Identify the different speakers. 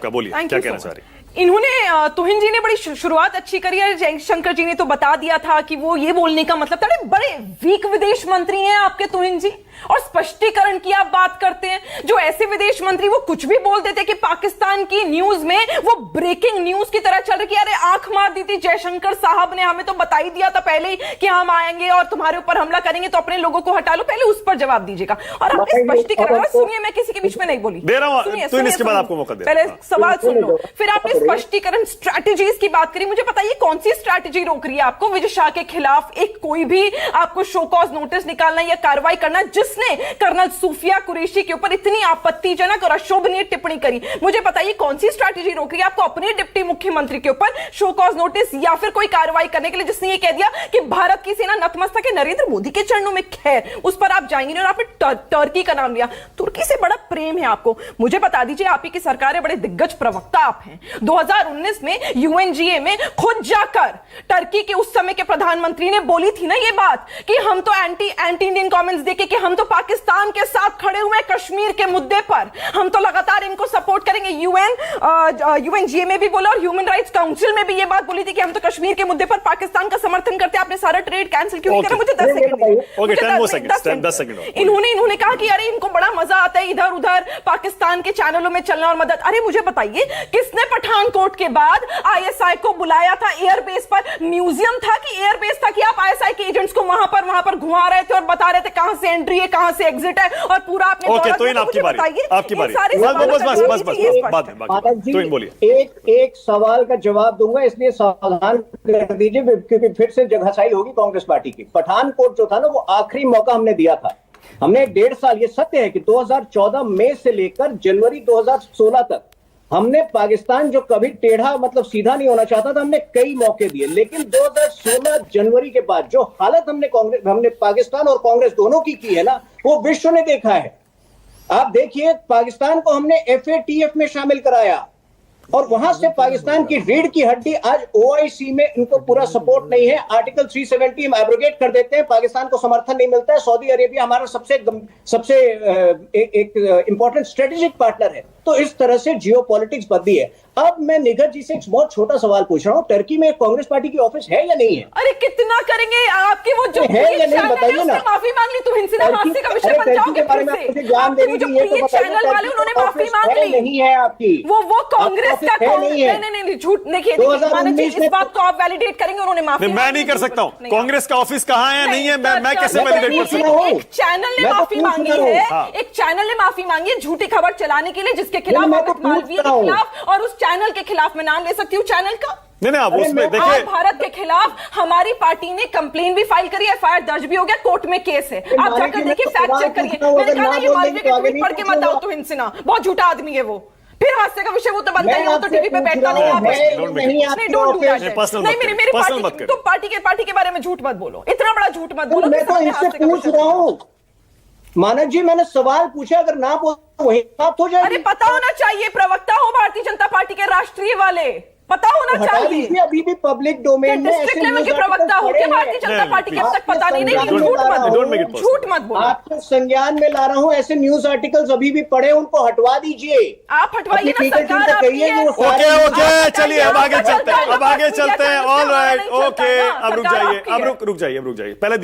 Speaker 1: बोलिए क्या कहना चाह रही हैं?
Speaker 2: इन्होंने तुहिन जी ने बड़ी शुरुआत अच्छी करी है। जयशंकर जी ने तो बता दिया था कि वो ये बोलने का मतलब था, बड़े वीक विदेश मंत्री हैं आपके तुहिन जी, और स्पष्टीकरण की आप बात करते हैं। जो ऐसे विदेश मंत्री वो कुछ भी बोल देते कि पाकिस्तान की न्यूज में वो ब्रेकिंग न्यूज की तरह चल रही है। अरे आंख मार दी थी जयशंकर साहब ने, हमें तो बता ही दिया था पहले ही कि हम आएंगे और तुम्हारे ऊपर हमला करेंगे, तो अपने लोगों को हटा लो, पहले उस पर जवाब दीजिएगा। और आपने स्पष्टीकरण, सुनिए मैं किसी के बीच में नहीं बोली,
Speaker 1: दे रहा हूं, तो इसके बाद आपको मौका दे,
Speaker 2: पहले सवाल सुन लो, फिर आपने स्पष्टीकरण स्ट्रैटेजीज की बात करी। मुझे बताइए कौन सी स्ट्रैटेजी रोक रही है आपको विजय शाह के खिलाफ एक कोई भी आपको शो कॉज नोटिस निकालना या कार्रवाई करना, जिसने कर्नल सूफिया कुरैशी के ऊपर इतनी आपत्तिजनक और अशोभनीय टिप्पणी करी? मुझे बताइए कौन सी स्ट्रैटेजी रोक रही है आपको अपने डिप्टी मुख्यमंत्री के ऊपर शो कॉज नोटिस या फिर कोई कार्रवाई करने के लिए, जिसने ये कह दिया कि भारत की सेना नतमस्तक है नरेंद्र मोदी के चरणों में। खैर उस पर आप जाएंगे नहीं, और आपने टर्की का नाम लिया। तुर्की से बड़ा प्रेम है आपको। मुझे बता दीजिए, आप ही की सरकार है, बड़े दिग्गज प्रवक्ता आप हैं। 2019 में यूएनजीए में खुद जाकर टर्की के उस समय के प्रधानमंत्री ने बोली थी ना ये बात कि हम तो एंटी इंडियन कमेंट्स देके कि हम तो पाकिस्तान के साथ खड़े हुए कश्मीर के मुद्दे पर, हम तो लगातार इनको सपोर्ट करेंगे। यूएनजीए में भी बोला और ह्यूमन राइट्स काउंसिल में भी ये बात बोली थी कि हम तो कश्मीर के मुद्दे पर पाकिस्तान का समर्थन करते हैं। आपने सारा ट्रेड कैंसिल क्यों नहीं करा? मुझे 10 सेकंड। इन्होंने कहा कि अरे इनको बड़ा मजा आता है इधर उधर पाकिस्तान के चैनलों में चलना और मदद। अरे मुझे बताइए, किसने पठानकोट के बाद आईएसआई को बुलाया था एयरबेस पर? म्यूजियम था कि एयरबेस था कि आप आईएसआई के एजेंट्स को वहां पर घुमा रहे थे और बता रहे थे कहां से एंट्री है कहां से एग्जिट है, और पूरा आपने
Speaker 1: तो इन आपकी बारी, आपकी बारी। बस बोलिए।
Speaker 3: एक सवाल का जवाब दूंगा, इसलिए सावधान कर दीजिए क्योंकि फिर से जगहसाई होगी कांग्रेस पार्टी की। पठानकोट जो था ना, वो आखिरी मौका हमने दिया था। हमने 1.5 साल, ये सत्य है कि 2014 मई से लेकर जनवरी 2016 तक हमने पाकिस्तान जो कभी टेढ़ा मतलब सीधा नहीं होना चाहता था, हमने कई मौके दिए। लेकिन 2016 जनवरी के बाद जो हालत हमने पाकिस्तान और कांग्रेस दोनों की है ना, वो विश्व ने देखा है। आप देखिए, पाकिस्तान को हमने FATF में शामिल कराया और वहां से पाकिस्तान की रीढ़ की हड्डी आज OIC में इनको पूरा सपोर्ट नहीं है। आर्टिकल 370 हम एब्रोगेट कर देते हैं, पाकिस्तान को समर्थन नहीं मिलता है। सऊदी अरेबिया हमारा सबसे एक इंपॉर्टेंट स्ट्रेटेजिक पार्टनर है। तो इस तरह से जियोपॉलिटिक्स बदली है। अब मैं निगत जी से एक बहुत छोटा सवाल पूछ रहा हूँ, टर्की में कांग्रेस पार्टी की ऑफिस है या नहीं है?
Speaker 2: अरे कितना करेंगे आपके वो जो
Speaker 3: है या नहीं बताइए ना।
Speaker 2: माफी मांग ली, तुम हिंसी हादसे का विषय बन जाओगे फिर से।
Speaker 3: ज्ञान दे रही है तो
Speaker 2: चैनल वाले उन्होंने माफी मांग ली।
Speaker 3: नहीं है आपकी
Speaker 2: वो कांग्रेस का नहीं झूठ। देखिए इस बात को आप वैलिडेट करेंगे, उन्होंने माफी।
Speaker 1: मैं नहीं कर सकता हूँ। कांग्रेस का ऑफिस कहाँ है नहीं है, मैं कैसे वैलिडेट कर सकता हूँ?
Speaker 2: एक चैनल ने माफी मांगी है, एक चैनल ने माफी मांगी है झूठी खबर चलाने के लिए, जिसके खिलाफ मालवीय के खिलाफ और उस चैनल के खिलाफ मैं नाम ले सकती हूँ चैनल का।
Speaker 1: नहीं आप उसमें देखिए,
Speaker 2: भारत के खिलाफ हमारी पार्टी ने कंप्लेन भी फाइल करी, FIR दर्ज भी हो गया, कोर्ट में केस है। आप जाकर देखिए, फैक्ट चेक करिए। मैंने कहा ये मालवीय के ट्वीट पढ़ के मत आओ तुहिन सिन्हा, बहुत झूठा आदमी है वो। फिर हादसे का विषय वो तो बनता ही, वो तो टीवी पे बैठता नहीं। आप नहीं, तुम पार्टी के बारे में झूठ मत बोलो, इतना बड़ा झूठ मत बोलो।
Speaker 3: मैं तो इससे पूछ रहा हूँ मानव जी, मैंने सवाल पूछा, अगर ना बोलो वही बात हो जाएगी।
Speaker 2: अरे पता होना चाहिए, प्रवक्ता हो भारतीय जनता पार्टी के राष्ट्रीय वाले, पता होना चाहिए।
Speaker 3: अभी भी पब्लिक डोमेन में
Speaker 2: डिस्ट्रिक्ट लेवल के प्रवक्ता हो क्या भारतीय जनता पार्टी के? अब तक पता नहीं। झूठ मत बोलो।
Speaker 3: आपको संज्ञान में ला रहा हूँ, ऐसे न्यूज आर्टिकल्स अभी भी पढ़े, उनको हटवा दीजिए।
Speaker 2: आप हटवाइए ना, सरकार आपकी है।
Speaker 1: ओके चलिए अब आगे चलते हैं, ऑल राइट, ओके अब रुक जाइए, पहले